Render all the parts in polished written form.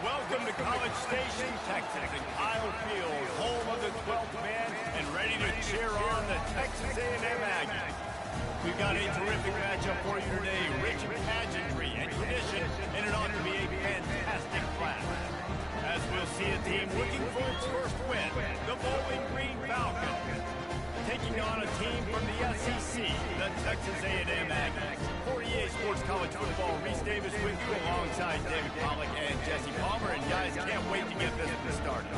Welcome to College Station, Texas, and Kyle Field, home of the 12th man, and ready to cheer on the Texas A&M Aggies. We've got a terrific matchup for you today, rich in pageantry and tradition, and it ought to be a fantastic clash. As we'll see a team looking for its first win, the Bowling Green Falcons, taking on a team from the SEC, the Texas A&M Aggies. For EA Sports College Football, Reese Davis with you alongside David Pollack and Jesse Palmer. And guys, can't wait to get this one started.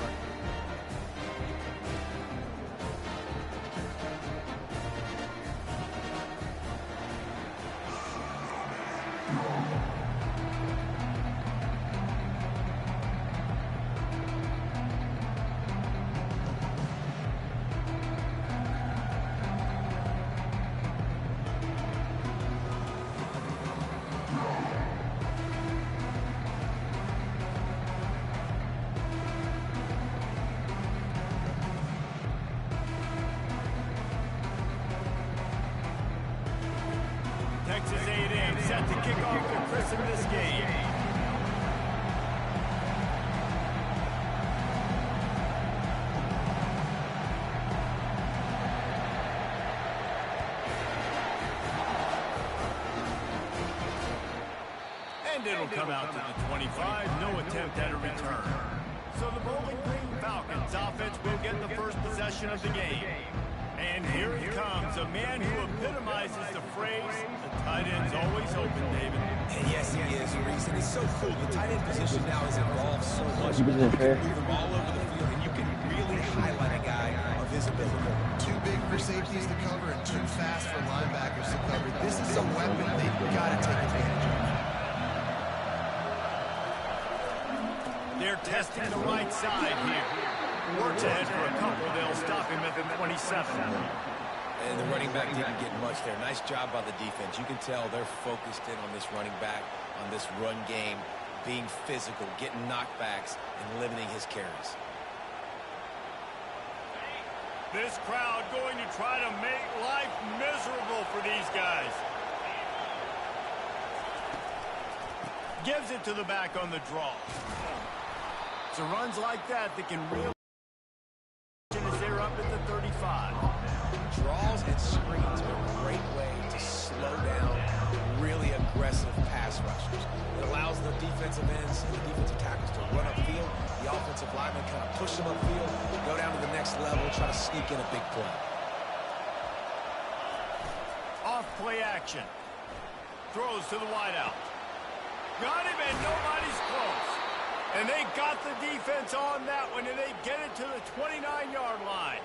Texas A&M set to kick off to christen this game. And it'll come out to the 25, no attempt at a return. So the Bowling Green Falcons offense will get the first possession of the game. And here he comes, a man who epitomizes the phrase, the tight end's always open, David. And yes, he is, Reese. And it's so cool. The tight end position now has evolved so much. You can move him all over the field, and you can really highlight a guy of his ability. Too big for safeties to cover and too fast for linebackers to cover. This is a weapon they've got to take advantage of. They're testing the right side here. Works ahead for a couple. They'll stop him at the 27. And the running back didn't get much there. Nice job by the defense. You can tell they're focused in on this running back, on this run game, being physical, getting knockbacks, and limiting his carries. This crowd going to try to make life miserable for these guys. Gives it to the back on the draw. So runs like that can really as they're up at the 35. Draws and screens are a great way to slow down really aggressive pass rushers. It allows the defensive ends and the defensive tackles to run upfield. The offensive linemen kind of push them upfield, go down to the next level, try to sneak in a big play. Off play action. Throws to the wideout. Got him and nobody's close. And they got the defense on that one, and they get it to the 29-yard line.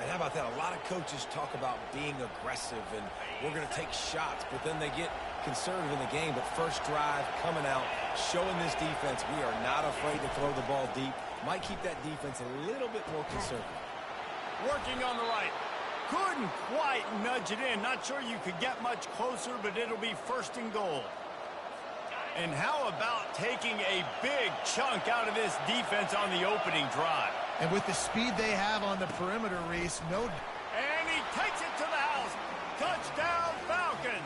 And how about that? A lot of coaches talk about being aggressive and we're going to take shots, but then they get conservative in the game. But first drive, coming out, showing this defense we are not afraid to throw the ball deep. Might keep that defense a little bit more conservative. Working on the right. Couldn't quite nudge it in. Not sure you could get much closer, but it'll be first and goal. And how about taking a big chunk out of this defense on the opening drive? And with the speed they have on the perimeter, Reese, no... And he takes it to the house. Touchdown, Falcons.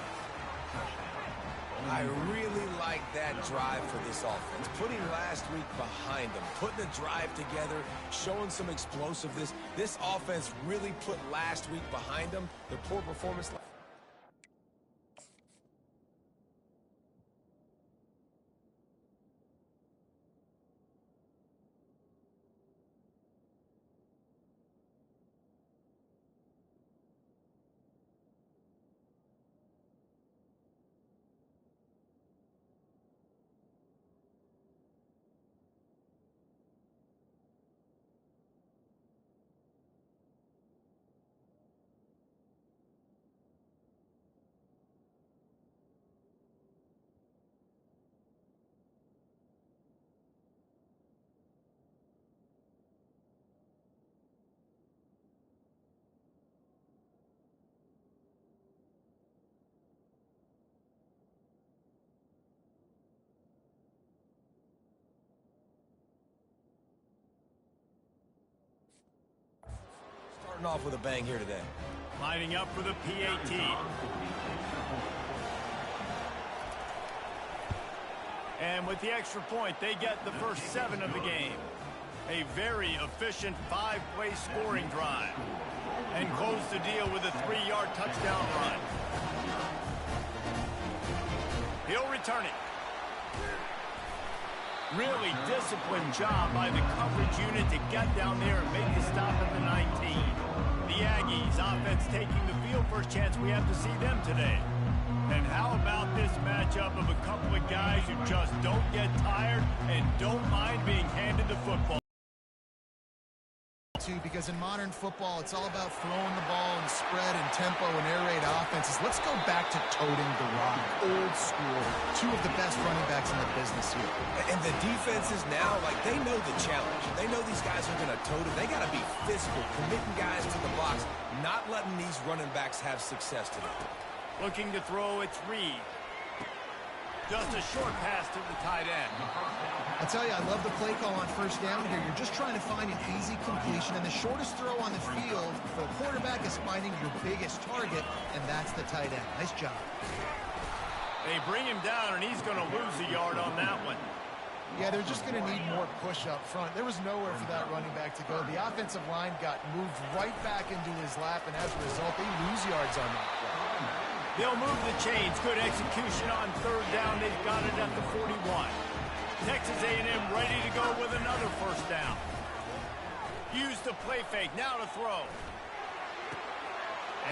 I really like that drive for this offense. Putting last week behind them, putting the drive together, showing some explosiveness. This offense really put last week behind them. The poor performance... Starting off with a bang here today. Lining up for the PAT. And with the extra point, they get the first 7 of the game. A very efficient 5-play scoring drive. And close the deal with a 3-yard touchdown run. He'll return it. Really disciplined job by the coverage unit to get down there and make the stop at the 19. The Aggies offense taking the field. First chance we have to see them today. And how about this matchup of a couple of guys who just don't get tired and don't mind being handed the football? Because in modern football, it's all about throwing the ball and spread and tempo and air raid offenses. Let's go back to toting the rock. Old school. 2 of the best running backs in the business here. And the defenses now, like, they know the challenge. They know these guys are going to tote it. They got to be physical, committing guys to the box, not letting these running backs have success today. Looking to throw, it's Reed. Just a short pass to the tight end. I tell you, I love the play call on first down here. You're just trying to find an easy completion, and the shortest throw on the field for a quarterback is finding your biggest target, and that's the tight end. Nice job. They bring him down, and he's going to lose a yard on that one. Yeah, they're just going to need more push up front. There was nowhere for that running back to go. The offensive line got moved right back into his lap, and as a result, they lose yards on that play. They'll move the chains. Good execution on third down. They've got it at the 41. Texas A&M ready to go with another first down. Use the play fake. Now to throw.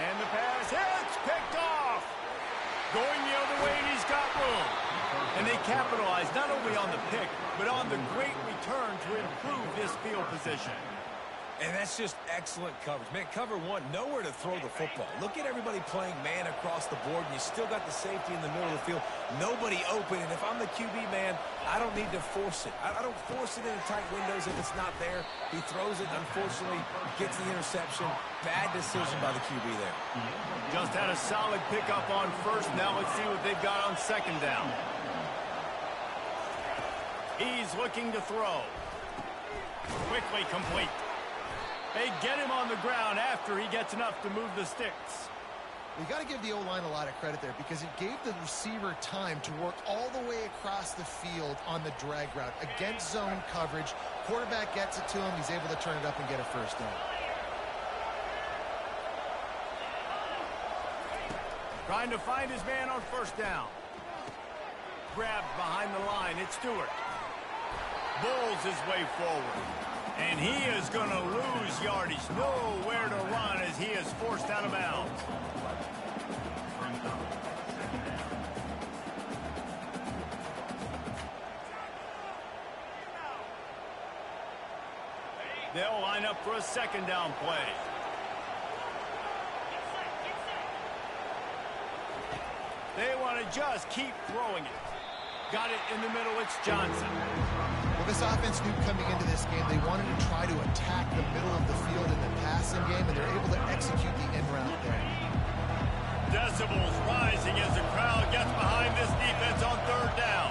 And the pass hits. Picked off. Going the other way, and he's got room. And they capitalize not only on the pick, but on the great return to improve this field position. And that's just excellent coverage. Man, cover 1, nowhere to throw the football. Look at everybody playing man across the board, and you still got the safety in the middle of the field. Nobody open, and if I'm the QB, man, I don't need to force it. I don't force it into tight windows if it's not there. He throws it, unfortunately, gets the interception. Bad decision by the QB there. Just had a solid pickup on first. Now let's see what they've got on second down. He's looking to throw. Quickly complete. They get him on the ground after he gets enough to move the sticks. You got to give the O-line a lot of credit there because it gave the receiver time to work all the way across the field on the drag route. Against zone coverage, quarterback gets it to him. He's able to turn it up and get a first down. Trying to find his man on first down. Grabbed behind the line. It's Stewart. Bulls his way forward. And he is going to lose yardage. Nowhere to run as he is forced out of bounds. They'll line up for a second down play. They want to just keep throwing it. Got it in the middle. It's Johnson. Well, this offense knew coming into this game they wanted to try to attack the middle of the field in the passing game, and they're able to execute the end route there. Decibels rising as the crowd gets behind this defense on third down.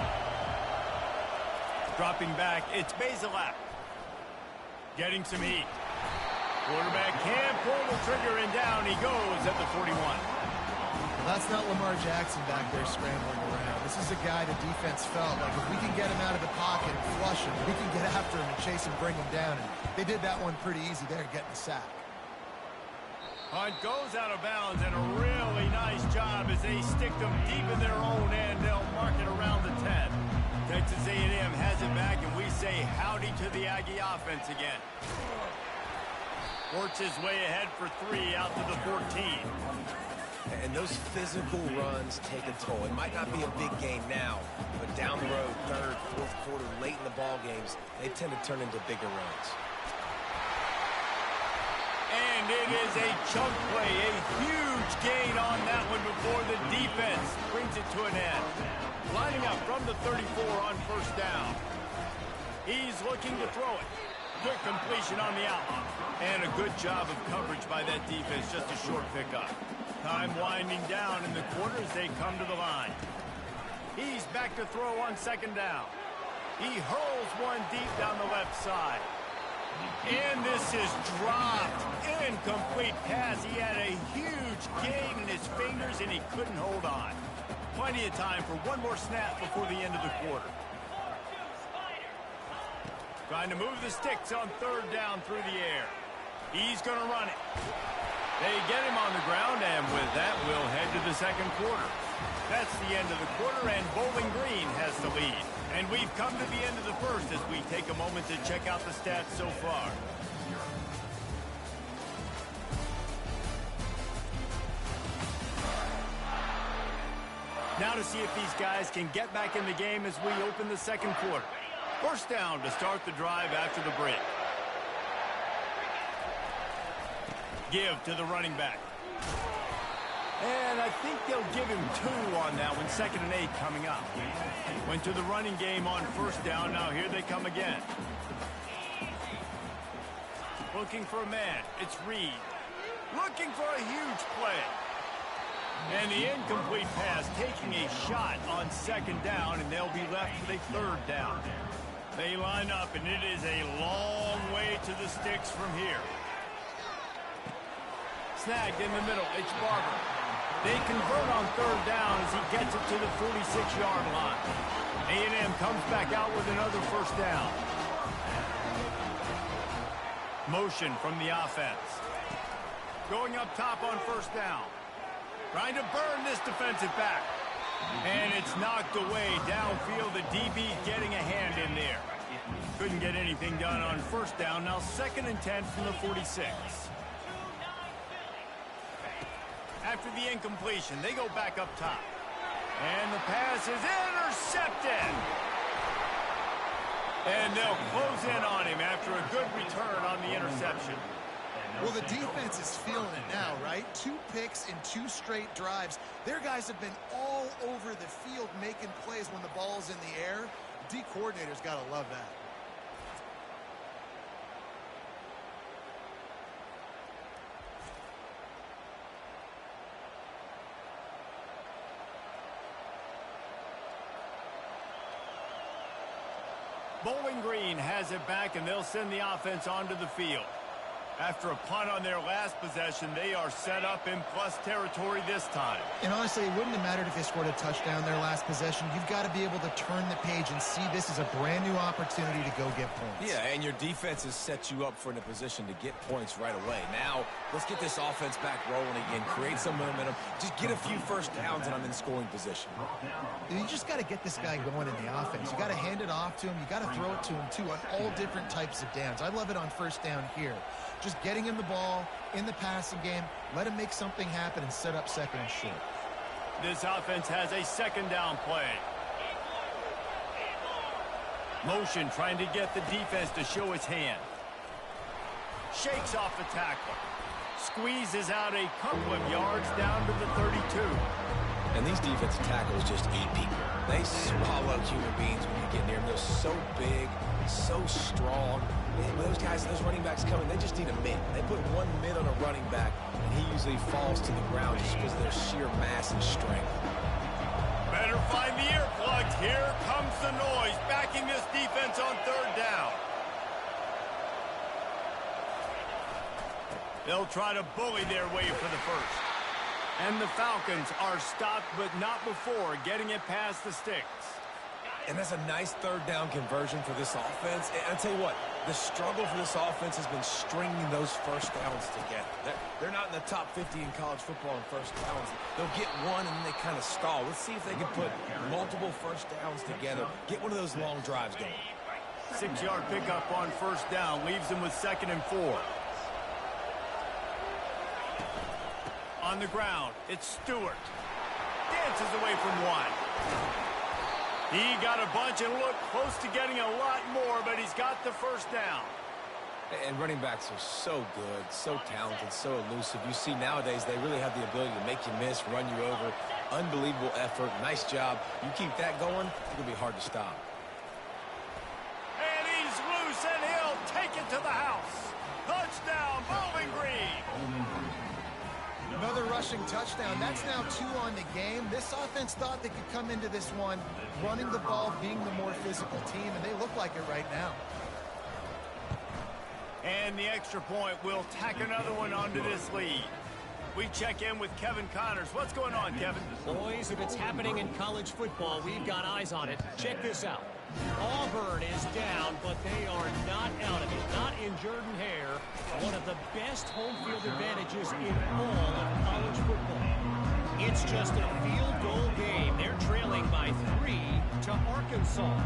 Dropping back, it's Bazelak. Getting some heat. Quarterback can't pull the trigger, and down he goes at the 41. Well, that's not Lamar Jackson back there scrambling around. This is a guy the defense felt like if we can get him out of the pocket and flush him, we can get after him and chase him, bring him down. And they did that one pretty easy there, getting the sack. Punt goes out of bounds, and a really nice job as they stick them deep in their own end. They'll mark it around the 10. Texas A&M has it back, and we say howdy to the Aggie offense again. Works his way ahead for 3 out to the 14. And those physical runs take a toll. It might not be a big game now, but down the road, third, fourth quarter, late in the ball games, they tend to turn into bigger runs. And it is a chunk play, a huge gain on that one before the defense brings it to an end. Lining up from the 34 on first down. He's looking to throw it. Quick completion on the outlet. And a good job of coverage by that defense, just a short pickup. Time winding down in the quarter as they come to the line. He's back to throw on second down. He hurls one deep down the left side. And this is dropped. Incomplete pass. He had a huge gain in his fingers, and he couldn't hold on. Plenty of time for one more snap before the end of the quarter. Trying to move the sticks on third down through the air. He's going to run it. They get him on the ground, and with that, we'll head to the second quarter. That's the end of the quarter, and Bowling Green has the lead. And we've come to the end of the first as we take a moment to check out the stats so far. Now to see if these guys can get back in the game as we open the second quarter. First down to start the drive after the break. Give to the running back. And I think they'll give him 2 on that one. 2nd and 8 coming up. Went to the running game on first down. Now here they come again. Looking for a man. It's Reed. Looking for a huge play. And the incomplete pass taking a shot on 2nd down, and they'll be left with a 3rd down. They line up, and it is a long way to the sticks from here. Snagged in the middle. It's Barber. They convert on 3rd down as he gets it to the 46-yard line. A&M comes back out with another first down. Motion from the offense. Going up top on first down. Trying to burn this defensive back. And it's knocked away downfield. The DB getting a hand in there. Couldn't get anything done on first down. Now 2nd and 10 from the 46. After the incompletion, they go back up top. And the pass is intercepted. And they'll close in on him after a good return on the interception. Well, the defense is feeling it now, right? 2 picks in 2 straight drives. Their guys have been all over the field making plays when the ball's in the air. D coordinator's got to love that. Bowling Green has it back, and they'll send the offense onto the field. After a punt on their last possession, they are set up in plus territory this time. And honestly, it wouldn't have mattered if they scored a touchdown their last possession. You've got to be able to turn the page and see this as a brand new opportunity to go get points. Yeah, and your defense has set you up for in a position to get points right away. Now, let's get this offense back rolling again, create some momentum, just get a few first downs, and I'm in scoring position. You just got to get this guy going in the offense. You got to hand it off to him. You got to throw it to him, too, on all different types of downs. I love it on first down here. Just getting him the ball in the passing game, let him make something happen and set up 2nd and short. This offense has a 2nd down play. Motion trying to get the defense to show his hand. Shakes off the tackle. Squeezes out a couple of yards down to the 32. And these defensive tackles just eat people. They swallow human beings when you get near them. They're so big, so strong. Man, those guys, those running backs coming, they just need a mid. They put 1 mid on a running back, and he usually falls to the ground just because of their sheer mass and strength. Better find the earplugs. Here comes the noise, backing this defense on 3rd down. They'll try to bully their way for the first. And the Falcons are stopped, but not before getting it past the sticks. And that's a nice 3rd down conversion for this offense. And I'll tell you what, the struggle for this offense has been stringing those first downs together. They're not in the top 50 in college football in first downs. They'll get one and then they kind of stall. Let's see if they can put multiple first downs together, get one of those long drives going. 6-yard pickup on first down leaves them with 2nd and 4. On the ground, it's Stewart. Dances away from 1. He got a bunch and looked close to getting a lot more, but he's got the first down. And running backs are so good, so talented, so elusive. You see nowadays they really have the ability to make you miss, run you over. Unbelievable effort. Nice job. You keep that going, it's going to be hard to stop. And he's loose, and he'll take it to the house. Touchdown, Bowling Green. Another rushing touchdown. That's now 2 on the game. This offense thought they could come into this one running the ball, being the more physical team, and they look like it right now. And the extra point will tack another one onto this lead. We check in with Kevin Connors. What's going on, Kevin? Boys, if it's happening in college football, we've got eyes on it. Check this out. Auburn is down, but they are not out of it. Not in Jordan-Hare, one of the best home field advantages in all of college football. It's just a field goal game. They're trailing by 3 to Arkansas.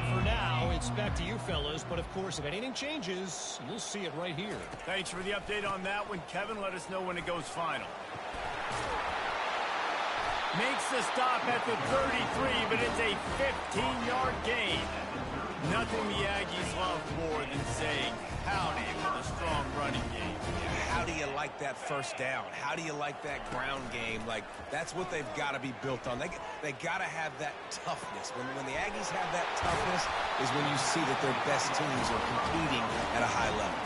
For now, it's back to you fellas, but of course, if anything changes, you'll see it right here. Thanks for the update on that one, Kevin. Let us know when it goes final. Makes the stop at the 33, but it's a 15-yard gain. Nothing the Aggies love more than saying howdy with a strong running game. How do you like that first down? How do you like that ground game? Like, that's what they've got to be built on. They got to have that toughness. When the Aggies have that toughness is when you see that their best teams are competing at a high level.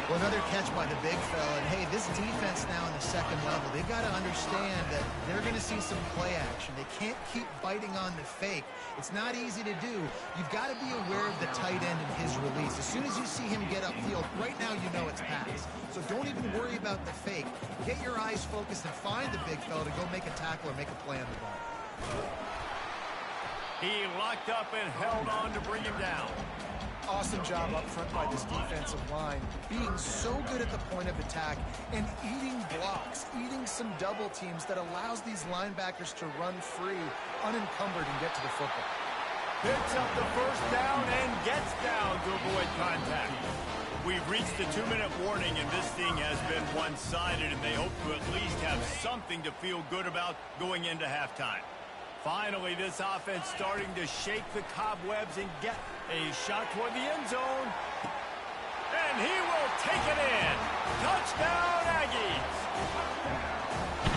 Well, another catch by the big fella. And, hey, this defense now in the second level, they've got to understand that they're going to see some play action. They can't keep biting on the fake. It's not easy to do. You've got to be aware of the tight end and his release. As soon as you see him get upfield, right now you know it's pass. So don't even worry about the fake. Get your eyes focused and find the big fella to go make a tackle or make a play on the ball. He locked up and held on to bring him down. Awesome job up front by this defensive line, being so good at the point of attack and eating blocks, eating some double teams that allows these linebackers to run free, unencumbered, and get to the football. Picks up the first down and gets down to avoid contact. We've reached the 2-minute warning, and this thing has been one-sided, and they hope to at least have something to feel good about going into halftime. Finally, this offense starting to shake the cobwebs and get a shot toward the end zone. And he will take it in. Touchdown, Aggies.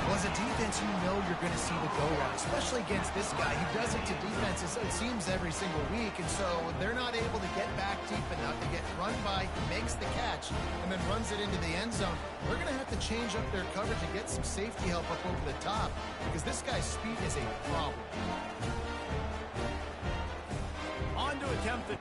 Well, as a defense, you know you're going to see the go route, especially against this guy. He does it to defenses, it seems, every single week, and so they're not able to get back deep enough to get run by. He makes the catch and then runs it into the end zone. They're going to have to change up their coverage and get some safety help up over the top because this guy's speed is a problem. On to attempt the...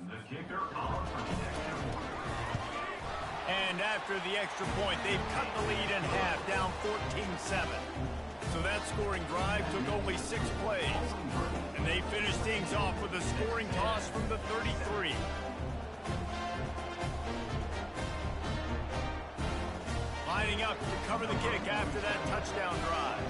The kicker on for the extra point. And after the extra point, they've cut the lead in half, down 14-7. So that scoring drive took only 6 plays. And they finished things off with a scoring toss from the 33. Lining up to cover the kick after that touchdown drive.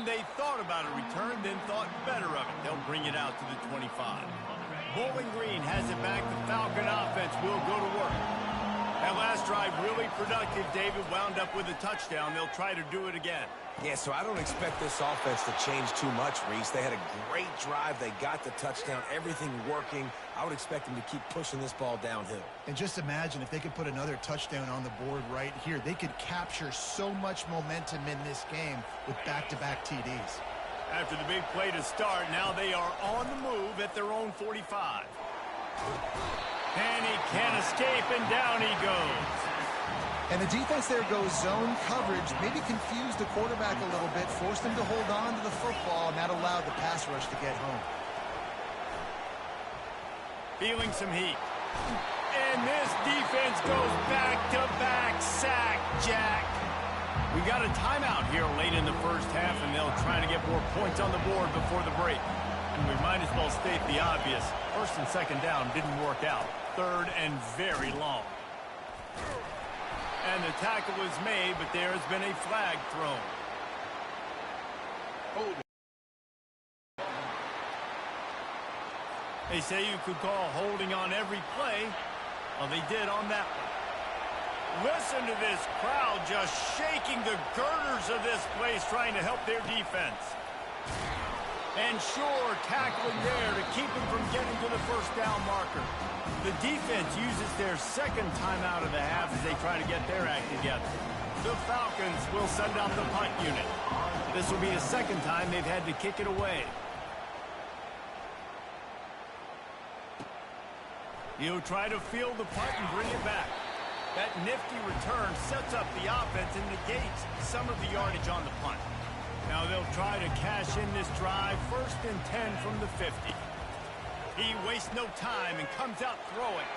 They thought about a return, then thought better of it. They'll bring it out to the 25. Bowling Green has it back. The Falcon offense will go to work. That last drive really productive. David wound up with a touchdown. They'll try to do it again. Yeah, so I don't expect this offense to change too much, Reese. They had a great drive. They got the touchdown. Everything working. I would expect them to keep pushing this ball downhill. And just imagine if they could put another touchdown on the board right here. They could capture so much momentum in this game with back-to-back TDs. After the big play to start, now they are on the move at their own 45. And he can't escape, and down he goes. And the defense there goes zone coverage, maybe confused the quarterback a little bit, forced him to hold on to the football, and that allowed the pass rush to get home. Feeling some heat. And this defense goes back-to-back sack, Jack. We got a timeout here late in the first half, and they'll try to get more points on the board before the break. And we might as well state the obvious. First and second down didn't work out. Third and very long. And the tackle was made, but there has been a flag thrown. They say you could call holding on every play. Well, they did on that one. Listen to this crowd just shaking the girders of this place trying to help their defense. And sure, tackling there to keep them from getting to the first down marker. The defense uses their second timeout of the half as they try to get their act together. The Falcons will send out the punt unit. This will be the second time they've had to kick it away. He'll try to field the punt and bring it back. That nifty return sets up the offense and negates some of the yardage on the punt. Now they'll try to cash in this drive, 1st and 10 from the 50. He wastes no time and comes out throwing.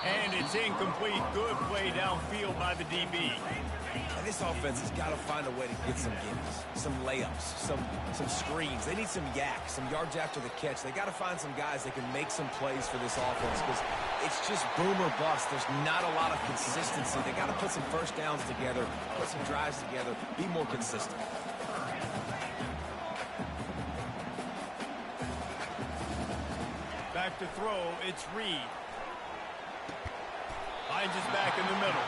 And it's incomplete. Good play downfield by the DB. And this offense has got to find a way to get some gimmies, some layups, some screens. They need some yak, some yards after the catch. They got to find some guys that can make some plays for this offense because it's just boom or bust. There's not a lot of consistency. They got to put some first downs together, put some drives together, be more consistent. Back to throw, it's Reed. Finds his back in the middle.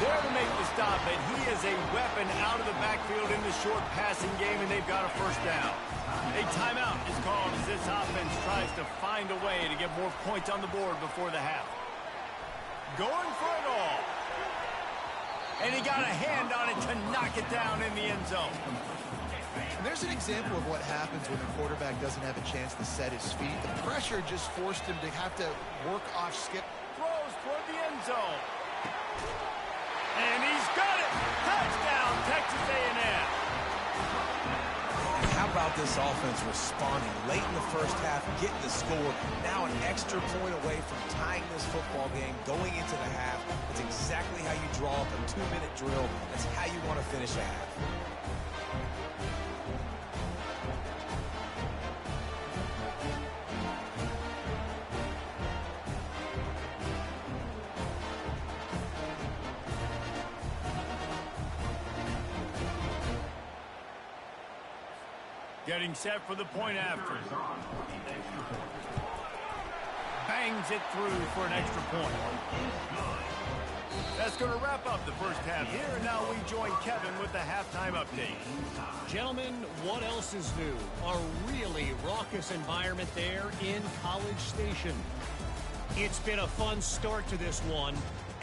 There to make the stop, but he is a weapon out of the backfield in the short passing game, and they've got a first down. A timeout is called as this offense tries to find a way to get more points on the board before the half. Going for it all. And he got a hand on it to knock it down in the end zone. And there's an example of what happens when the quarterback doesn't have a chance to set his feet. The pressure just forced him to have to work off skip. Throws toward the end zone. And he's got it. Touchdown, Texas A&M. How about this offense responding late in the first half, getting the score, now an extra point away from tying this football game, going into the half. It's exactly how you draw up a 2-minute drill. That's how you want to finish a half. Getting set for the point after. Bangs it through for an extra point. That's going to wrap up the first half here, and now we join Kevin with the halftime update. Gentlemen, what else is new? A really raucous environment there in College Station. It's been a fun start to this one,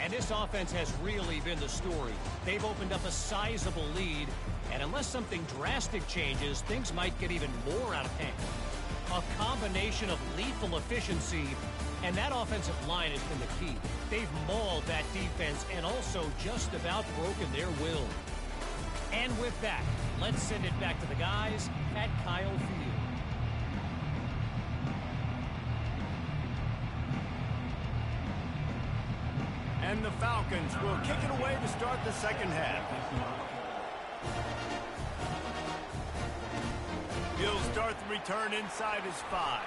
and this offense has really been the story. They've opened up a sizable lead, and unless something drastic changes, things might get even more out of hand. A combination of lethal efficiency, and that offensive line has been the key. They've mauled that defense and also just about broken their will. And with that, let's send it back to the guys at Kyle Field. And the Falcons will kick it away to start the second half. He'll start the return inside his 5.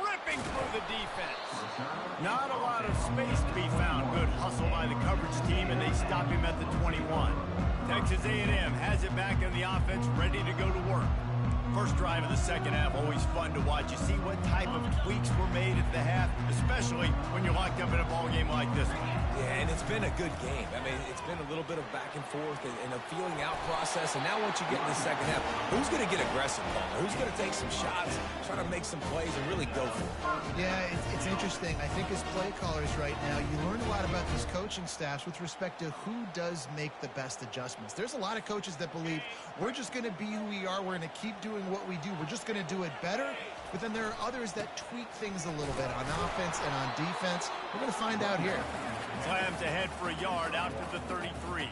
Ripping through the defense. Not a lot of space to be found. Good hustle by the coverage team, and they stop him at the 21. Texas A&M has it back in the offense, ready to go to work. First drive of the second half, always fun to watch. You see what type of tweaks were made at the half, especially when you're locked up in a ball game like this one. Yeah, and it's been a good game. I mean, it's been a little bit of back and forth and a feeling out process. And now once you get in the second half, who's going to get aggressive, Palmer? Who's going to take some shots, try to make some plays, and really go for it? Yeah, it's interesting. I think as play callers right now, you learn a lot about these coaching staffs with respect to who does make the best adjustments. There's a lot of coaches that believe we're just going to be who we are. We're going to keep doing what we do. We're just going to do it better. But then there are others that tweak things a little bit on offense and on defense. We're going to find out here. Slams ahead for a yard out to the 33.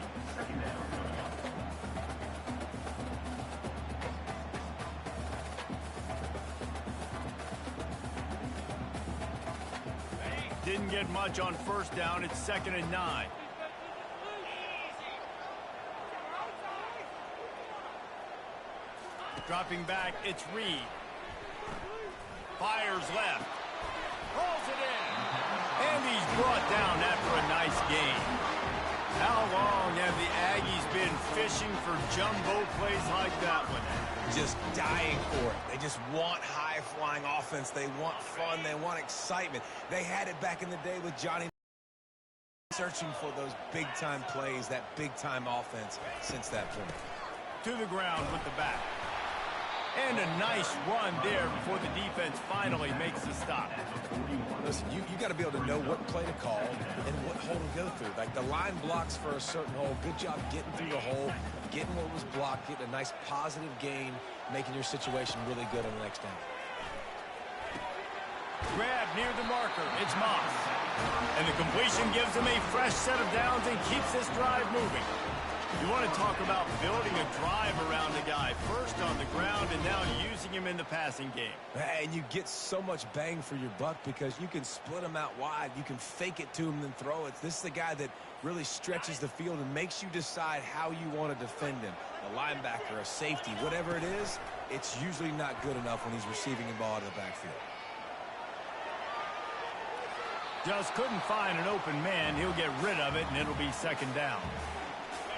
Didn't get much on first down. It's 2nd and 9. Dropping back, it's Reed. Fires left. Rolls it in. And he's brought down after a nice gain. How long have the Aggies been fishing for jumbo plays like that one? Just dying for it. They just want high-flying offense. They want fun. They want excitement. They had it back in the day with Johnny, searching for those big-time plays, that big-time offense since that point. To the ground with the back. And a nice run there before the defense finally makes the stop. Listen, you got to be able to know what play to call and what hole to go through. Like the line blocks for a certain hole. Good job getting through the hole, getting what was blocked, getting a nice positive gain, making your situation really good on the next down. Grab near the marker. It's Moss. And the completion gives him a fresh set of downs and keeps this drive moving. You want to talk about building a drive around a guy, first on the ground and now using him in the passing game. And you get so much bang for your buck because you can split him out wide. You can fake it to him and throw it. This is the guy that really stretches the field and makes you decide how you want to defend him. A linebacker, a safety, whatever it is, it's usually not good enough when he's receiving the ball out of the backfield. Just couldn't find an open man. He'll get rid of it, and it'll be second down.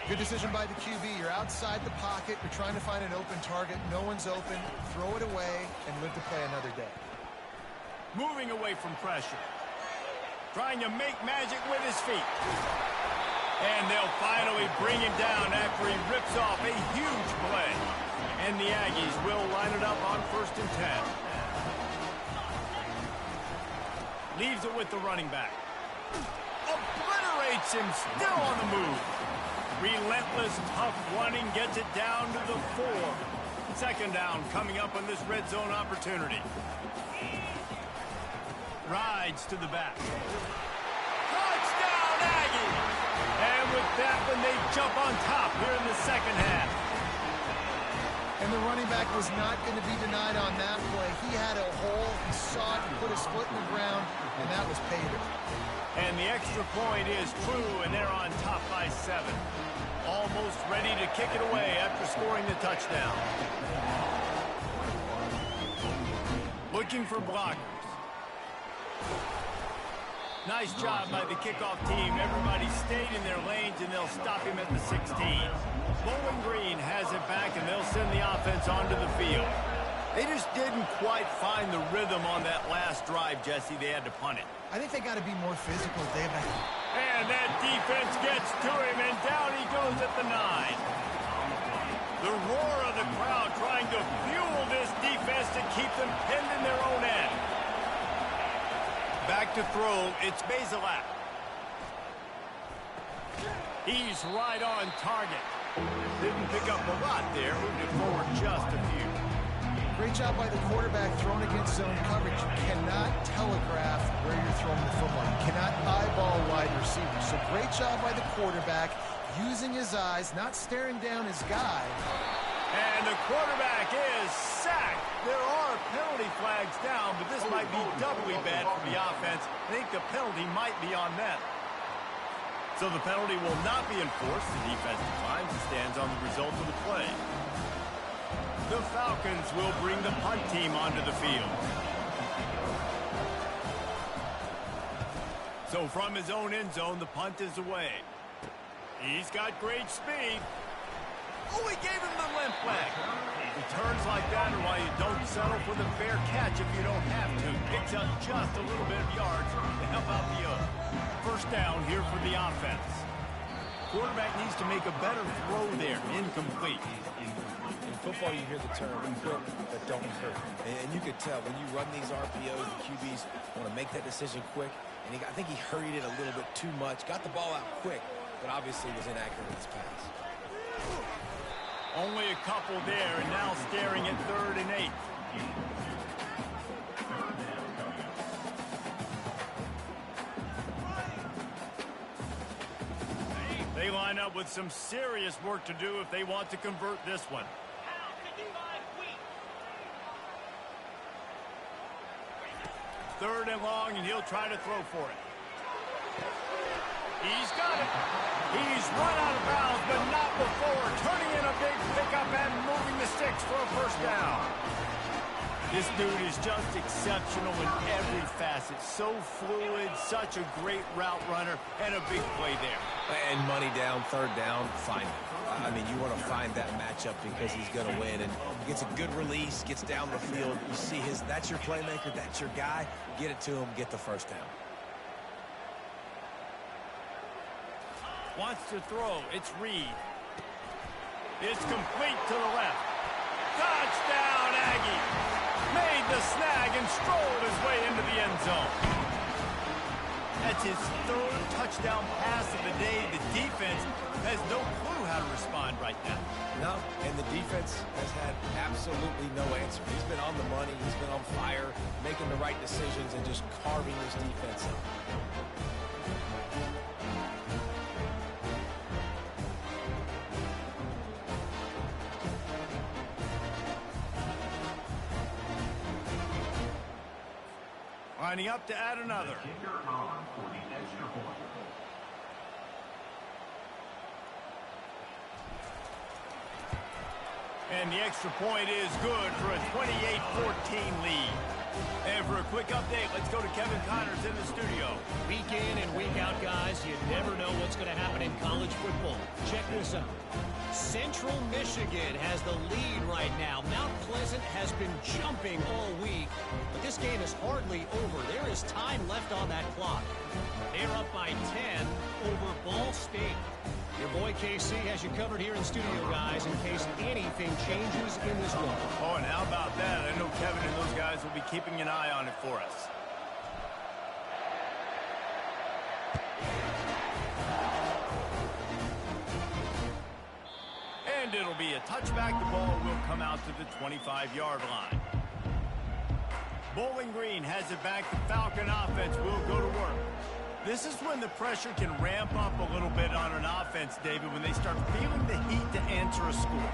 Good decision by the QB. You're outside the pocket. You're trying to find an open target. No one's open. Throw it away and live to play another day. Moving away from pressure. Trying to make magic with his feet. And they'll finally bring him down after he rips off a huge play. And the Aggies will line it up on 1st and 10. Leaves it with the running back. Obliterates him, still on the move. Relentless, tough running gets it down to the 4. Second down coming up on this red zone opportunity. Rides to the back. Touchdown, Aggie! And with that one, they jump on top here in the second half. And the running back was not going to be denied on that play. He had a hole. He saw it. He put his foot in the ground, and that was pay dirt. And the extra point is true, and they're on top by 7. Almost ready to kick it away after scoring the touchdown. Looking for blockers. Nice job by the kickoff team. Everybody stayed in their lanes, and they'll stop him at the 16. Bowling Green has it back, and they'll send the offense onto the field. They just didn't quite find the rhythm on that last drive, Jesse. They had to punt it. I think they got to be more physical, Dave. And that defense gets to him, and down he goes at the 9. The roar of the crowd trying to fuel this defense to keep them pinned in their own end. Back to throw, it's Bazelak. He's right on target. Didn't pick up a lot there, moved it forward just a few. Great job by the quarterback throwing against zone coverage. You cannot telegraph where you're throwing the football. You cannot eyeball wide receivers. So great job by the quarterback using his eyes, not staring down his guy. And the quarterback is sacked. There are penalty flags down, but this might be doubly bad for the offense. I think the penalty might be on them. So the penalty will not be enforced. The defense declines and stands on the result of the play. The Falcons will bring the punt team onto the field. So from his own end zone, the punt is away. He's got great speed. Oh, he gave him the limp leg. Returns like that are why you don't settle for the fair catch if you don't have to. Picks up just a little bit of yards to help out the other. First down here for the offense. Quarterback needs to make a better throw there. Incomplete. In football, you hear the term quick but don't hurt. And you could tell when you run these RPOs, the QBs want to make that decision quick. And I think he hurried it a little bit too much. Got the ball out quick, but obviously was inaccurate in his pass. Only a couple there, and now staring at 3rd and 8. They line up with some serious work to do if they want to convert this one. Third and long, and he'll try to throw for it. He's got it. He's run out of bounds, but not before turning in a big pickup and moving the sticks for a first down. This dude is just exceptional in every facet. So fluid, such a great route runner, and a big play there. And money down, third down, find him. I mean, you want to find that matchup because he's going to win. And gets a good release, gets down the field. You see that's your playmaker, that's your guy. Get it to him, get the first down. Wants to throw. It's Reed. It's complete to the left. Touchdown, Aggie. Made the snag and strolled his way into the end zone. That's his third touchdown pass of the day. The defense has no clue how to respond right now. No, and the defense has had absolutely no answer. He's been on the money. He's been on fire, making the right decisions and just carving his defense up. Lining up to add another. Kicker on for the extra point. And the extra point is good for a 28-14 lead. And for a quick update, let's go to Kevin Connors in the studio. Week in and week out, guys, you never know what's going to happen in college football. Check this out. Central Michigan has the lead right now. Mount Pleasant has been jumping all week, but this game is hardly over. There is time left on that clock. They're up by 10 over Ball State. Your boy KC has you covered here in studio, guys, in case anything changes in this one. Oh, and how about that? I know Kevin and those guys will be keeping an eye on it for us. And it'll be a touchback. The ball will come out to the 25-yard line. Bowling Green has it back. The Falcon offense will go to work. This is when the pressure can ramp up a little bit on an offense, David, when they start feeling the heat to answer a score.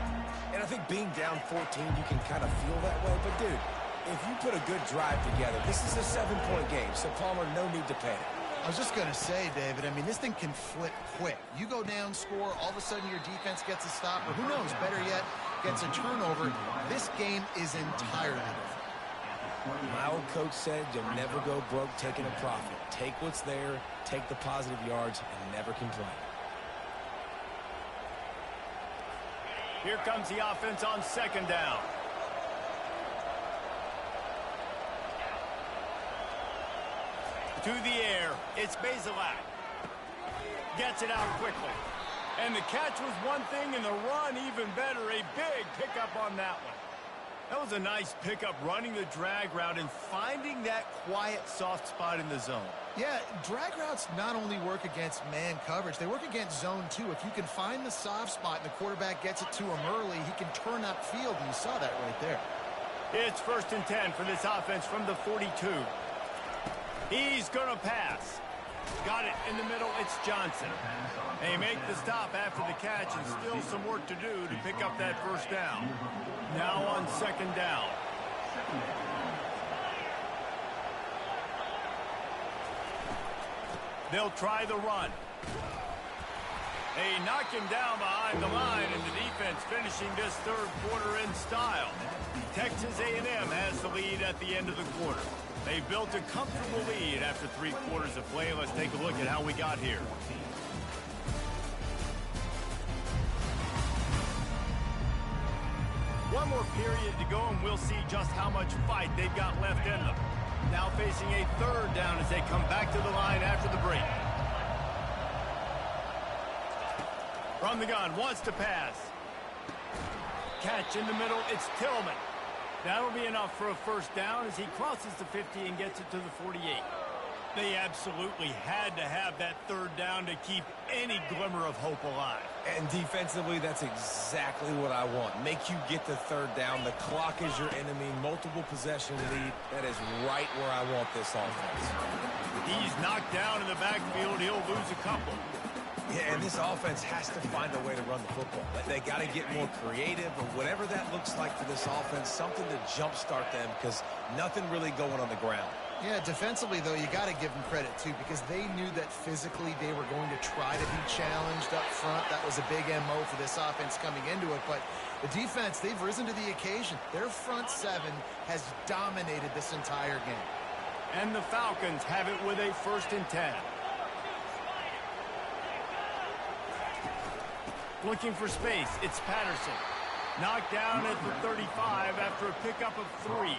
And I think being down 14, you can kind of feel that way. But, dude, if you put a good drive together, this is a 7-point game, so Palmer, no need to panic. I was just going to say, David, I mean, this thing can flip quick. You go down, score, all of a sudden your defense gets a stop, or who knows, better yet, gets a turnover. This game is entirely different. My old coach said you'll never go broke taking a profit. Take what's there, take the positive yards, and never complain. Here comes the offense on second down. To the air, it's Bazelak. Gets it out quickly. And the catch was one thing, and the run even better. A big pickup on that one. That was a nice pickup, running the drag route and finding that quiet, soft spot in the zone. Yeah, drag routes not only work against man coverage, they work against zone too. If you can find the soft spot and the quarterback gets it to him early, he can turn upfield, and you saw that right there. It's 1st and 10 for this offense from the 42. He's going to pass. Got it in the middle. It's Johnson. They make the stop after the catch, and still some work to do to pick up that first down. Now on second down. They'll try the run. They knock him down behind the line, and the defense finishing this third quarter in style. Texas A&M has the lead at the end of the quarter. They built a comfortable lead after 3 quarters of play. Let's take a look at how we got here. One more period to go, and we'll see just how much fight they've got left in them. Now facing a third down as they come back to the line after the break. From the gun, wants to pass. Catch in the middle, it's Tillman. That'll be enough for a first down as he crosses the 50 and gets it to the 48. They absolutely had to have that third down to keep any glimmer of hope alive. And defensively, that's exactly what I want. Make you get the third down. The clock is your enemy. Multiple possession lead. That is right where I want this offense. He's knocked down in the backfield. He'll lose a couple. Yeah, and this offense has to find a way to run the football. They got to get more creative, or whatever that looks like for this offense, something to jumpstart them, because nothing really going on the ground. Yeah, defensively, though, you got to give them credit, too, because they knew that physically they were going to try to be challenged up front. That was a big MO for this offense coming into it. But the defense, they've risen to the occasion. Their front seven has dominated this entire game. And the Falcons have it with a 1st and 10. Looking for space, it's Patterson. Knocked down at the 35 after a pickup of 3.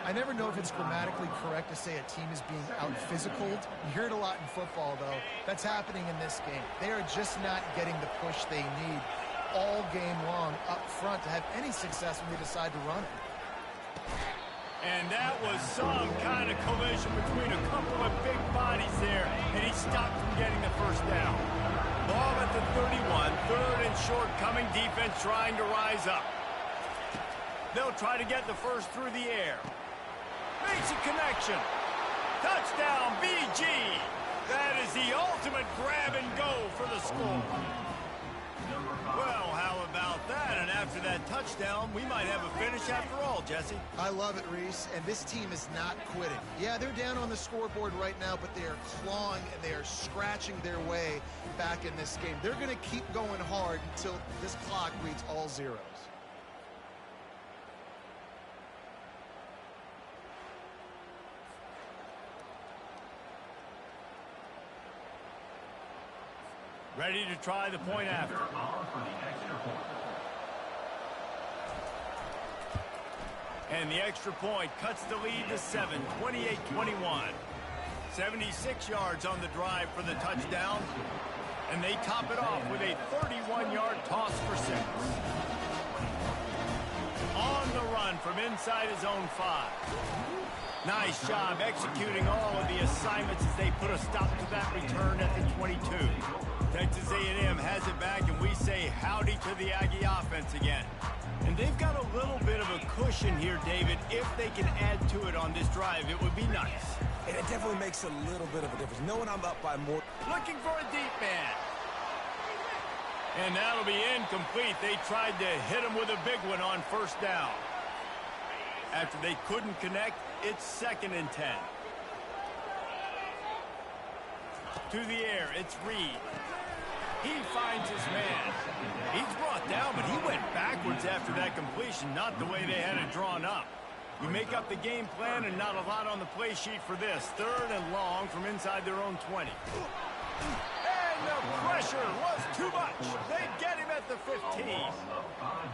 I never know if it's grammatically correct to say a team is being out-physicaled. You hear it a lot in football, though. That's happening in this game. They are just not getting the push they need all game long up front to have any success when they decide to run it. And that was some kind of collision between a couple of big bodies there, and he stopped from getting the 1st down. Ball at the 31, 3rd and short, coming defense trying to rise up. They'll try to get the 1st through the air. Makes a connection. Touchdown, BG. That is the ultimate grab and go for the score. Well, how about that? And after that touchdown, we might have a finish after all, Jesse. I love it, Reese, and this team is not quitting. Yeah, they're down on the scoreboard right now, but they are clawing and they are scratching their way back in this game. They're going to keep going hard until this clock reads all zeros. Ready to try the point after. And the extra point cuts the lead to 7, 28-21. 76 yards on the drive for the touchdown. And they top it off with a 31-yard toss for 6. On the run from inside his own 5. Nice job executing all of the assignments as they put a stop to that return at the 22. Texas A&M has it back, and we say howdy to the Aggie offense again. And they've got a little bit of a cushion here, David. If they can add to it on this drive, it would be nice. And it definitely makes a little bit of a difference. Knowing I'm up by more. Looking for a deep man. And that'll be incomplete. They tried to hit him with a big one on 1st down. After they couldn't connect, it's 2nd and 10. To the air, it's Reed. He finds his man. He's brought down, but he went backwards after that completion, not the way they had it drawn up. You make up the game plan and not a lot on the play sheet for this. 3rd and long from inside their own 20. And the pressure was too much. They get him at the 15.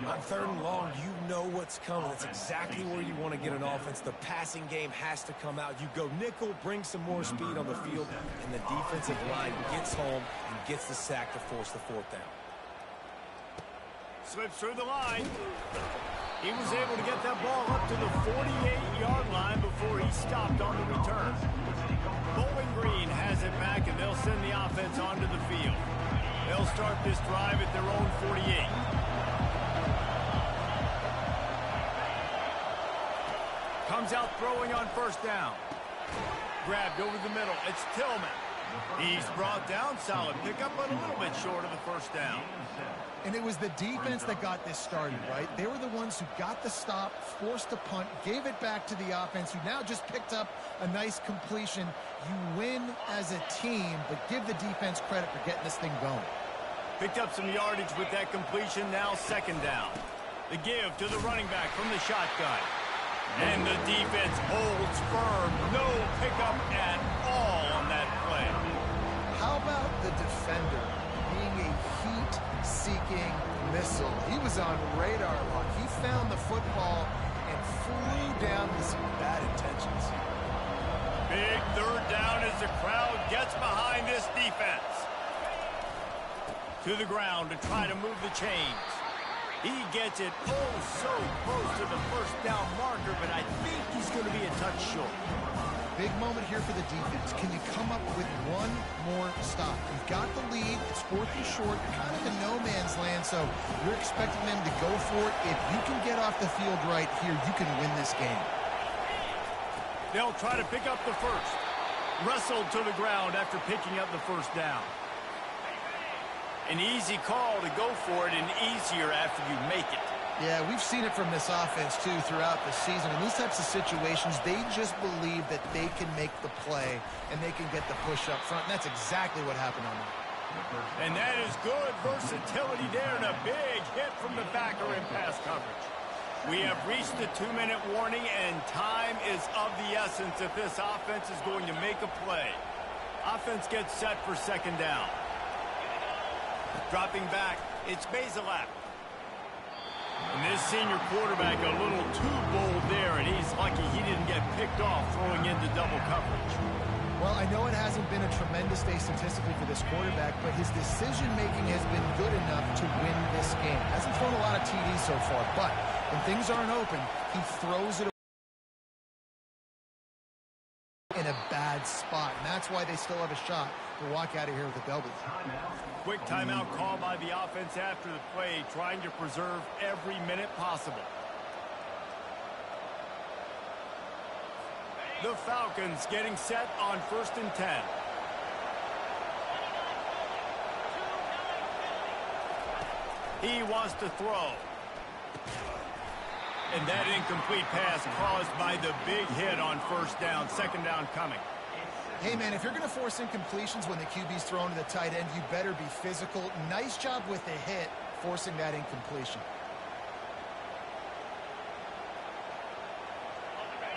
On 3rd and long, you know what's coming. It's exactly where you want to get an offense. The passing game has to come out. You go nickel, bring some more speed on the field, and the defensive line gets home and gets the sack to force the 4th down. Slips through the line. He was able to get that ball up to the 48-yard line before he stopped on the return. Bowling Green has it back, and they'll send the offense onto the field. They'll start this drive at their own 48. Comes out throwing on 1st down. Grabbed over the middle. It's Tillman. He's brought down. Solid pickup, but a little bit short of the 1st down. And it was the defense that got this started, right? They were the ones who got the stop, forced a punt, gave it back to the offense, who now just picked up a nice completion. You win as a team, but give the defense credit for getting this thing going. Picked up some yardage with that completion, now 2nd down. The give to the running back from the shotgun. And the defense holds firm. No pickup at all on that play. How about the defender being a heat-seeking missile? He was on radar lock. He found the football and flew down with some bad intentions. Big 3rd down as the crowd gets behind this defense. To the ground to try to move the chains. He gets it oh so close to the 1st down marker, but I think he's going to be a touch short. Big moment here for the defense. Can you come up with one more stop? You've got the lead. It's 4th and short, kind of in no man's land, so you're expecting them to go for it. If you can get off the field right here, you can win this game. They'll try to pick up the 1st. Wrestled to the ground after picking up the 1st down. An easy call to go for it, and easier after you make it. Yeah, we've seen it from this offense, too, throughout the season. In these types of situations, they just believe that they can make the play and they can get the push up front, and that's exactly what happened on that. And that is good versatility there and a big hit from the backer in pass coverage. We have reached the 2-minute warning, and time is of the essence if this offense is going to make a play. Offense gets set for second down. Dropping back, it's Bazelak. And this senior quarterback a little too bold there, and he's lucky he didn't get picked off throwing into double coverage. Well, I know it hasn't been a tremendous day statistically for this quarterback, but his decision-making has been good enough to win this game. Hasn't thrown a lot of TDs so far, but when things aren't open, he throws it in a bad spot, and that's why they still have a shot to walk out of here with a W. Quick timeout call by the offense after the play, trying to preserve every minute possible. The Falcons getting set on 1st and 10. He wants to throw. And that incomplete pass caused by the big hit on 1st down. 2nd down coming. Hey, man, if you're going to force incompletions when the QB's thrown to the tight end, you better be physical. Nice job with the hit, forcing that incompletion.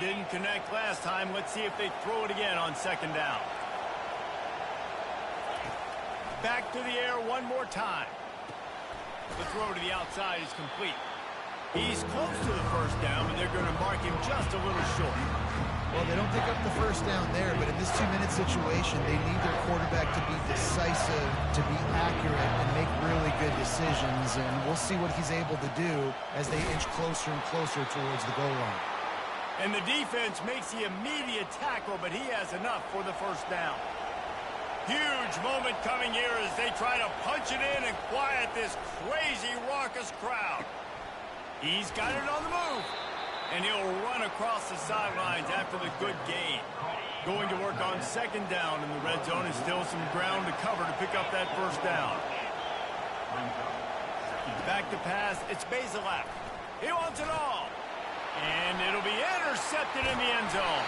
Didn't connect last time. Let's see if they throw it again on 2nd down. Back to the air one more time. The throw to the outside is complete. He's close to the 1st down, but they're going to mark him just a little short. Well, they don't pick up the 1st down there, but in this 2-minute situation, they need their quarterback to be decisive, to be accurate, and make really good decisions. And we'll see what he's able to do as they inch closer and closer towards the goal line. And the defense makes the immediate tackle, but he has enough for the 1st down. Huge moment coming here as they try to punch it in and quiet this crazy, raucous crowd. He's got it on the move. And he'll run across the sidelines after the good gain. Going to work on 2nd down in the red zone, and still some ground to cover to pick up that 1st down. Back to pass, it's Bazelak. He wants it all. And it'll be intercepted in the end zone.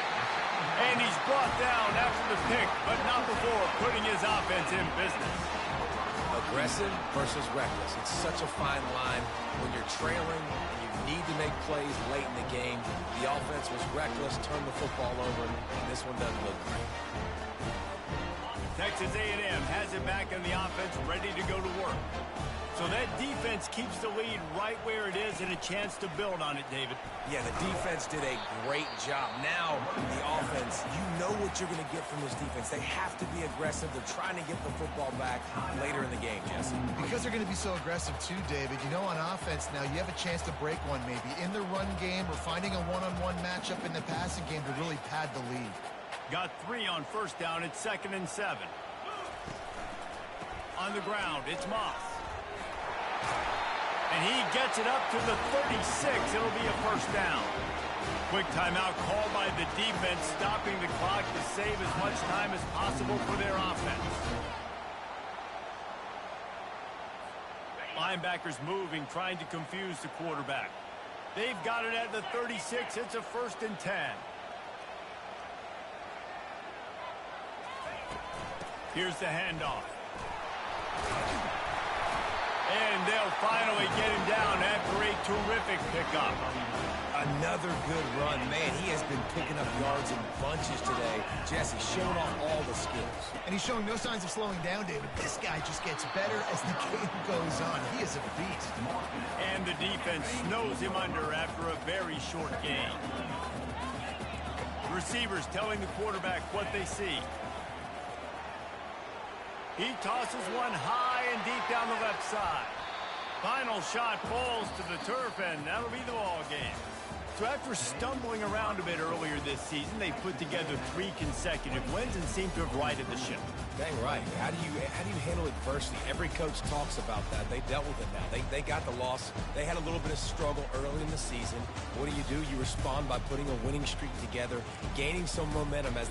And he's brought down after the pick, but not before putting his offense in business. Aggressive versus reckless. It's such a fine line when you're trailing and you need to make plays late in the game. The offense was reckless, turned the football over, and this one doesn't look great. Texas A&M has it back in the offense, ready to go to work. So that defense keeps the lead right where it is and a chance to build on it, David. Yeah, the defense did a great job. Now, the offense, you know what you're going to get from this defense. They have to be aggressive. They're trying to get the football back later in the game, Jesse. Because they're going to be so aggressive too, David. You know, on offense now, you have a chance to break one maybe in the run game or finding a one-on-one matchup in the passing game to really pad the lead. Got 3 on 1st down. It's 2nd and 7. On the ground, it's Moss. And he gets it up to the 36. It'll be a 1st down. Quick timeout called by the defense, stopping the clock to save as much time as possible for their offense. Linebackers moving, trying to confuse the quarterback. They've got it at the 36. It's a 1st and 10. Here's the handoff. And they'll finally get him down after a terrific pickup. Another good run. Man, he has been picking up yards in bunches today. Jesse showing off all the skills. And he's showing no signs of slowing down, David. This guy just gets better as the game goes on. He is a beast. And the defense snows him under after a very short game. Receivers telling the quarterback what they see. He tosses one high and deep down the left side. Final shot falls to the turf, and that'll be the ball game. So after stumbling around a bit earlier this season, they put together 3 consecutive wins and seem to have righted the ship. Dang right. How do you handle adversity? Every coach talks about that. They dealt with it now. They got the loss. They had a little bit of struggle early in the season. What do? You respond by putting a winning streak together, gaining some momentum as